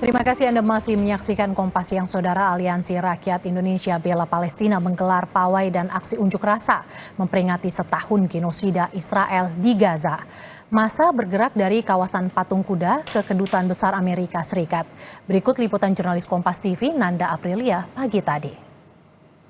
Terima kasih Anda masih menyaksikan Kompas Siang. Saudara. Aliansi Rakyat Indonesia Bela Palestina menggelar pawai dan aksi unjuk rasa memperingati setahun genosida Israel di Gaza. Massa bergerak dari kawasan Patung Kuda ke Kedutaan Besar Amerika Serikat. Berikut liputan jurnalis Kompas TV Nanda Aprilia pagi tadi.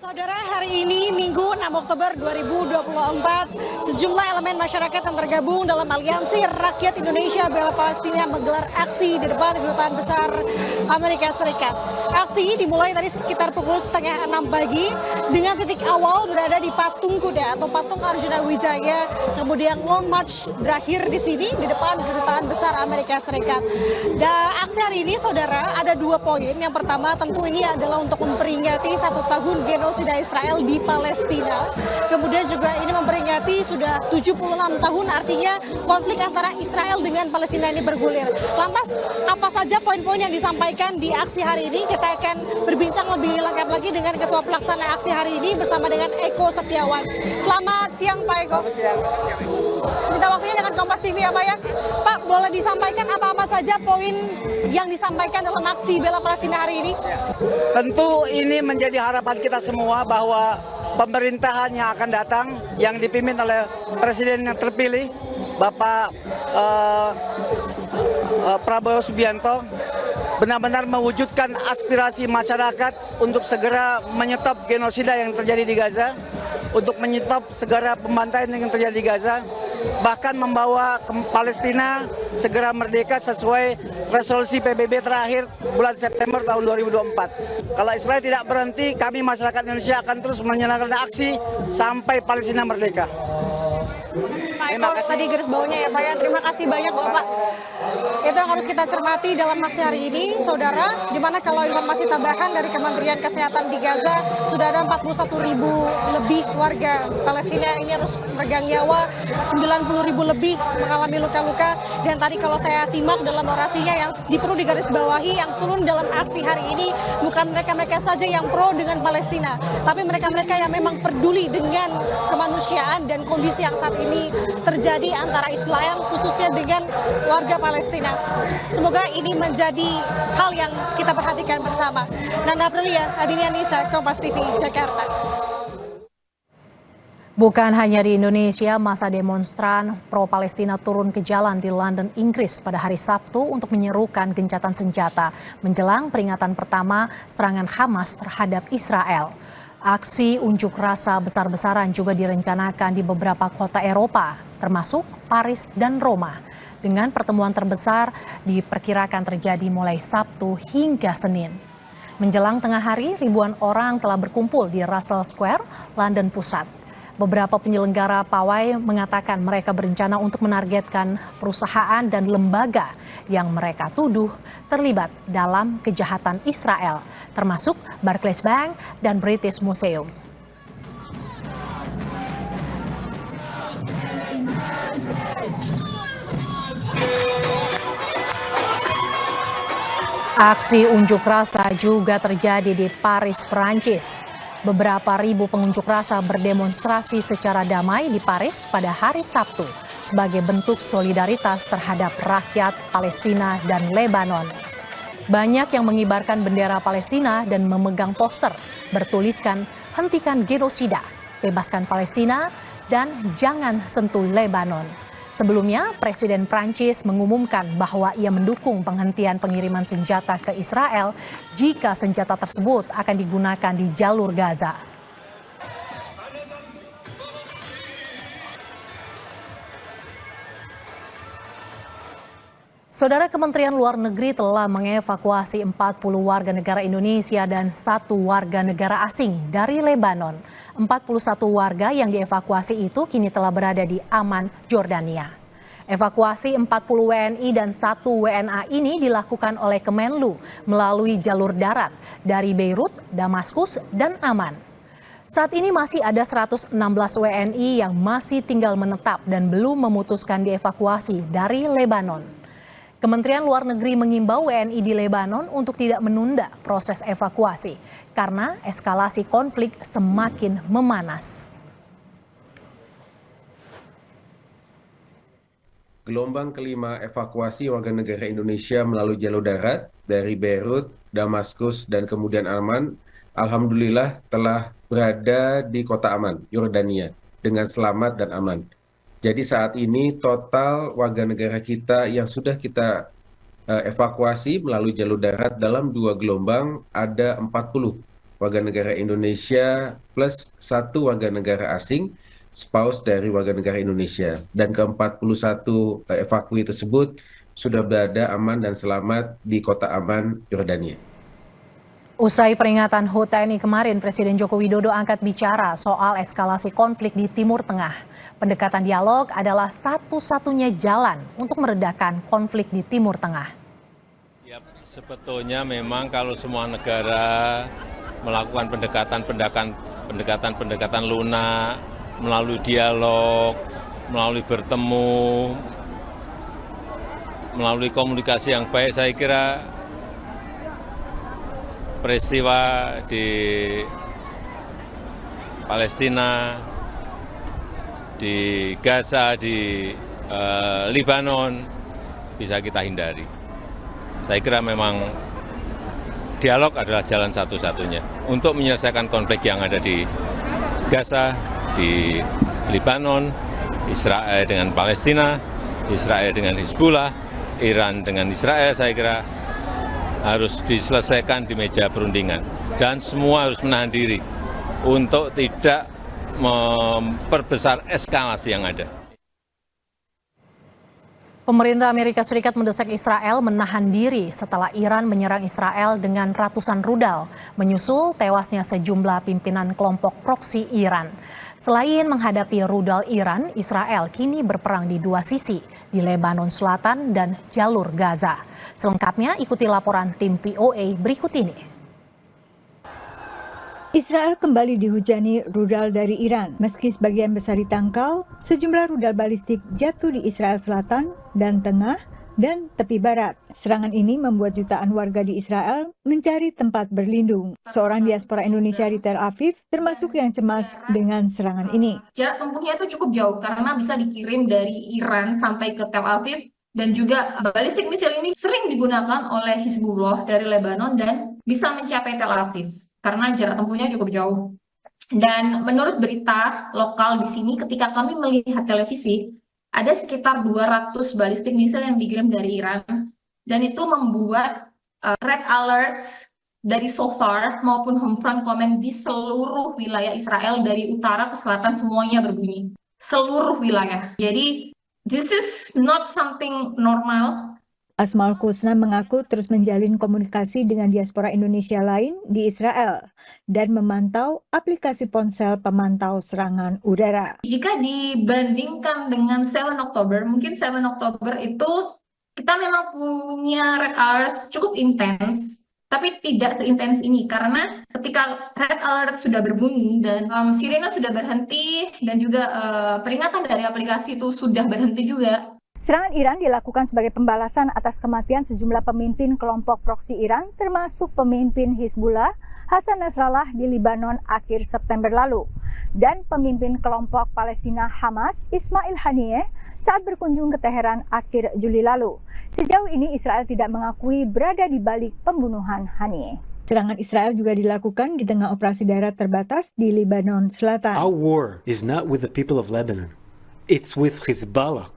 Saudara, hari ini Minggu 6 Oktober 2024, sejumlah elemen masyarakat yang tergabung dalam Aliansi Rakyat Indonesia Bela Palestina menggelar aksi di depan Kedutaan Besar Amerika Serikat. Aksi dimulai tadi sekitar pukul setengah 6 pagi dengan titik awal berada di Patung Kuda atau Patung Arjuna Wijaya. Kemudian Long March berakhir di sini di depan Kedutaan Besar Amerika Serikat. Dan aksi hari ini, saudara, ada dua poin. Yang pertama tentu ini adalah untuk memperingati 1 tahun genosida Israel di Palestina. Kemudian juga ini memperingati sudah 76 tahun, artinya konflik antara Israel dengan Palestina ini bergulir. Lantas apa saja poin-poin yang disampaikan di aksi hari ini? Kita akan berbincang lebih lengkap lagi dengan Ketua Pelaksana aksi hari ini bersama dengan Eko Setiawan. Selamat siang Pak Eko. Minta waktunya dengan Kompas TV ya Pak ya. Pak, boleh disampaikan apa-apa saja poin yang disampaikan dalam aksi Bela Palestina hari ini? Tentu ini menjadi harapan kita semua bahwa pemerintahan yang akan datang yang dipimpin oleh Presiden yang terpilih Bapak Prabowo Subianto benar-benar mewujudkan aspirasi masyarakat untuk segera menyetop genosida yang terjadi di Gaza, untuk menyetop segera pembantaian yang terjadi di Gaza, bahkan membawa ke Palestina segera merdeka sesuai resolusi PBB terakhir bulan September tahun 2024. Kalau Israel tidak berhenti, kami masyarakat Indonesia akan terus menyelenggarakan aksi sampai Palestina merdeka. Terima kasih. Tadi garis bawahnya ya Pak ya. Terima kasih banyak Bapak. Itu yang harus kita cermati dalam aksi hari ini, saudara, di mana kalau informasi tambahan dari Kementerian Kesehatan di Gaza, sudah ada 41.000 lebih warga Palestina ini harus meregang nyawa, 90.000 lebih mengalami luka-luka, dan tadi kalau saya simak dalam orasinya yang perlu digarisbawahi, yang turun dalam aksi hari ini bukan mereka-mereka saja yang pro dengan Palestina, tapi mereka-mereka yang memang peduli dengan kemanusiaan dan kondisi yang saat ini terjadi antara Israel khususnya dengan warga Palestina. Semoga ini menjadi hal yang kita perhatikan bersama. Nanda Aprilia, Adinia Nisa, Kompas TV, Jakarta. Bukan hanya di Indonesia, massa demonstran pro-Palestina turun ke jalan di London, Inggris pada hari Sabtu untuk menyerukan gencatan senjata menjelang peringatan pertama serangan Hamas terhadap Israel. Aksi unjuk rasa besar-besaran juga direncanakan di beberapa kota Eropa, termasuk Paris dan Roma. Dengan pertemuan terbesar diperkirakan terjadi mulai Sabtu hingga Senin. Menjelang tengah hari, ribuan orang telah berkumpul di Russell Square, London Pusat. Beberapa penyelenggara pawai mengatakan mereka berencana untuk menargetkan perusahaan dan lembaga yang mereka tuduh terlibat dalam kejahatan Israel, termasuk Barclays Bank dan British Museum. Aksi unjuk rasa juga terjadi di Paris, Perancis. Beberapa ribu pengunjuk rasa berdemonstrasi secara damai di Paris pada hari Sabtu sebagai bentuk solidaritas terhadap rakyat Palestina dan Lebanon. Banyak yang mengibarkan bendera Palestina dan memegang poster bertuliskan "Hentikan genosida, bebaskan Palestina, dan jangan sentuh Lebanon". Sebelumnya, Presiden Prancis mengumumkan bahwa ia mendukung penghentian pengiriman senjata ke Israel jika senjata tersebut akan digunakan di jalur Gaza. Saudara, Kementerian Luar Negeri telah mengevakuasi 40 warga negara Indonesia dan 1 warga negara asing dari Lebanon. 41 warga yang dievakuasi itu kini telah berada di Amman, Jordania. Evakuasi 40 WNI dan 1 WNA ini dilakukan oleh Kemenlu melalui jalur darat dari Beirut, Damaskus, dan Amman. Saat ini masih ada 116 WNI yang masih tinggal menetap dan belum memutuskan dievakuasi dari Lebanon. Kementerian Luar Negeri mengimbau WNI di Lebanon untuk tidak menunda proses evakuasi karena eskalasi konflik semakin memanas. gelombang kelima evakuasi warga negara Indonesia melalui jalur darat dari Beirut, Damaskus, dan kemudian Amman, alhamdulillah telah berada di kota Amman, Yordania, dengan selamat dan aman. Jadi saat ini total warga negara kita yang sudah kita evakuasi melalui jalur darat dalam 2 gelombang ada 40 warga negara Indonesia plus 1 warga negara asing, spouse dari warga negara Indonesia. Dan ke-41 evakui tersebut sudah berada aman dan selamat di kota Amman, Yordania. Usai peringatan HUT TNI kemarin, Presiden Joko Widodo angkat bicara soal eskalasi konflik di Timur Tengah. Pendekatan dialog adalah satu-satunya jalan untuk meredakan konflik di Timur Tengah. Ya, sebetulnya memang kalau semua negara melakukan pendekatan lunak, melalui dialog, melalui bertemu, melalui komunikasi yang baik, saya kira peristiwa di Palestina, di Gaza, di Lebanon bisa kita hindari. Saya kira memang dialog adalah jalan satu-satunya untuk menyelesaikan konflik yang ada di Gaza, di Lebanon, Israel dengan Palestina, Israel dengan Hizbullah, Iran dengan Israel. Saya kira harus diselesaikan di meja perundingan dan semua harus menahan diri untuk tidak memperbesar eskalasi yang ada. Pemerintah Amerika Serikat mendesak Israel menahan diri setelah Iran menyerang Israel dengan ratusan rudal, menyusul tewasnya sejumlah pimpinan kelompok proksi Iran. Selain menghadapi rudal Iran, Israel kini berperang di 2 sisi, di Lebanon Selatan dan jalur Gaza. Selengkapnya ikuti laporan tim VOA berikut ini. Israel kembali dihujani rudal dari Iran. Meski sebagian besar ditangkal, sejumlah rudal balistik jatuh di Israel Selatan dan Tengah dan tepi barat. Serangan ini membuat jutaan warga di Israel mencari tempat berlindung. Seorang diaspora Indonesia di Tel Aviv termasuk yang cemas dengan serangan ini. Jarak tempuhnya itu cukup jauh karena bisa dikirim dari Iran sampai ke Tel Aviv. Dan juga balistik misil ini sering digunakan oleh Hizbullah dari Lebanon dan bisa mencapai Tel Aviv karena jarak tempuhnya cukup jauh. Dan menurut berita lokal di sini, ketika kami melihat televisi, ada sekitar 200 balistik misil yang dikirim dari Iran. Dan itu membuat red alerts dari SOFAR maupun Homefront Command di seluruh wilayah Israel dari utara ke selatan semuanya berbunyi. Seluruh wilayah. Jadi this is not something normal. Asmaul Husna mengaku terus menjalin komunikasi dengan diaspora Indonesia lain di Israel dan memantau aplikasi ponsel pemantau serangan udara. Jika dibandingkan dengan 7 Oktober, mungkin 7 Oktober itu kita memang punya red alert cukup intens, tapi tidak seintens ini karena ketika red alert sudah berbunyi dan sirene sudah berhenti dan juga peringatan dari aplikasi itu sudah berhenti juga. Serangan Iran dilakukan sebagai pembalasan atas kematian sejumlah pemimpin kelompok proksi Iran, termasuk pemimpin Hizbullah Hasan Nasrallah di Lebanon akhir September lalu, dan pemimpin kelompok Palestina Hamas Ismail Haniyeh saat berkunjung ke Teheran akhir Juli lalu. Sejauh ini Israel tidak mengakui berada di balik pembunuhan Haniyeh. Serangan Israel juga dilakukan di tengah operasi darat terbatas di Lebanon Selatan. Our war is not with the people of Lebanon. It's with Hezbollah.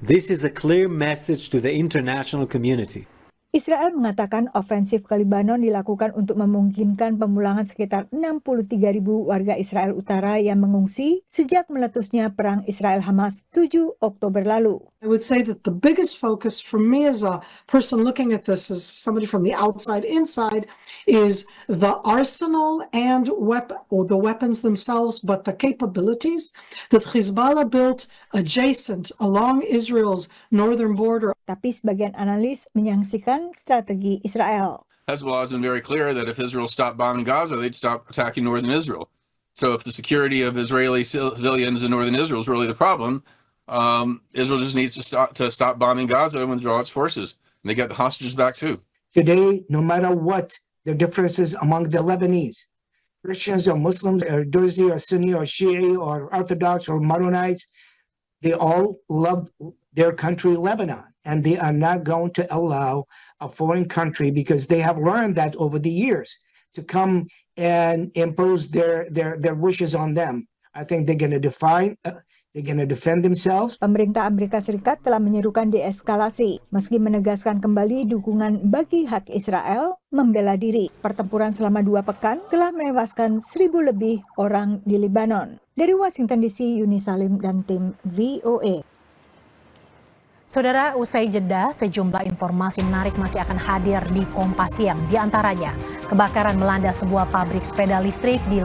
This is a clear message to the international community. Israel mengatakan ofensif ke Lebanon dilakukan untuk memungkinkan pemulangan sekitar 63.000 warga Israel Utara yang mengungsi sejak meletusnya perang Israel-Hamas 7 Oktober lalu. I would say that the biggest focus for me as a person looking at this as somebody from the outside inside is the arsenal and the weapons themselves, but the capabilities that Hezbollah built adjacent along Israel's northern border. Tapi sebagian analis menyaksikan strategi Israel. Hezbollah has been very clear that if Israel stopped bombing Gaza, they'd stop attacking northern Israel. So if the security of Israeli civilians in northern Israel is really the problem, Israel just needs to stop bombing Gaza and withdraw its forces. And they get the hostages back too. Today, no matter what the differences among the Lebanese, Christians or Muslims or Druzi or Sunni or Shia or Orthodox or Maronites, they all love their country, Lebanon, and they are not going to allow a foreign country, because they have learned that over the years, to come and impose their wishes on them. I think they're going to defend themselves. Pemerintah Amerika Serikat telah menyerukan deeskalasi, meski menegaskan kembali dukungan bagi hak Israel membela diri. Pertempuran selama 2 pekan telah menewaskan 1.000 lebih orang di Lebanon. Dari Washington DC, Yuni Salim dan tim VOA. Saudara, usai jeda, sejumlah informasi menarik masih akan hadir di Kompas Siang. Di antaranya, kebakaran melanda sebuah pabrik sepeda listrik di